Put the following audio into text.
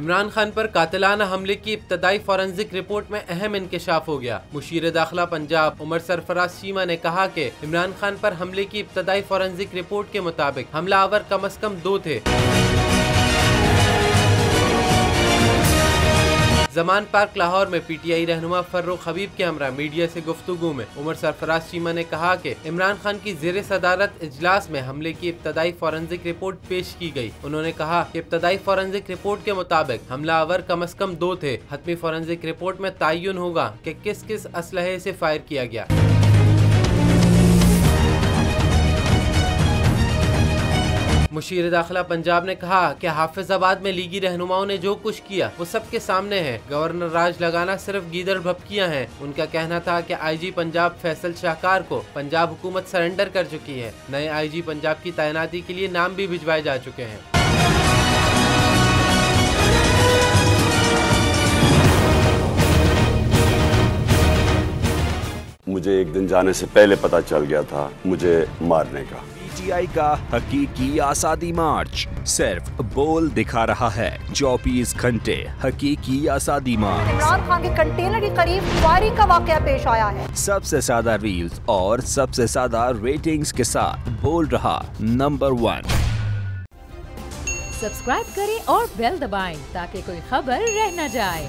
इमरान खान पर कातिलाना हमले की इब्तदाई फॉरेंसिक रिपोर्ट में अहम इंकशाफ हो गया। मुशीर दाखिला पंजाब उमर सरफराज चीमा ने कहा कि इमरान खान पर हमले की इब्तदाई फॉरेंसिक रिपोर्ट के मुताबिक हमलावर कम से कम 2 थे। जमान पार्क लाहौर में पीटीआई रहनुमा फर्रुख हबीब के हमरा मीडिया से गुफ्तगू में उमर सरफराज चीमा ने कहा कि इमरान खान की ज़ेरे सदारत इजलास में हमले की इब्तदाई फॉरेंसिक रिपोर्ट पेश की गई। उन्होंने कहा कि इब्तदाई फॉरेंसिक रिपोर्ट के मुताबिक हमलावर कम से कम 2 थे। हतमी फॉरेंसिक रिपोर्ट में तयन होगा कि किस किस असलहे से फायर किया गया। मुशीर दाखिला पंजाब ने कहा कि हाफिजाबाद में लीगी रहनुमाओं ने जो कुछ किया वो सबके सामने है। गवर्नर राज लगाना सिर्फ गीदड़ भपकियां हैं। उनका कहना था कि आईजी पंजाब फैसल शाहकार को पंजाब हुकूमत सरेंडर कर चुकी है। नए आईजी पंजाब की तैनाती के लिए नाम भी भिजवाए जा चुके हैं। मुझे एक दिन जाने से पहले पता चल गया था मुझे मारने का। पीटीआई का हकीकी आज़ादी मार्च सिर्फ बोल दिखा रहा है। 24 घंटे हकीकी आज़ादी मार्च। इमरान खान के कंटेनर के करीब फायरिंग का वाकया पेश आया है। सबसे ज्यादा रील्स और सबसे ज्यादा रेटिंग्स के साथ बोल रहा नंबर 1। सब्सक्राइब करें और बेल दबाएं ताकि कोई खबर रह न जाए।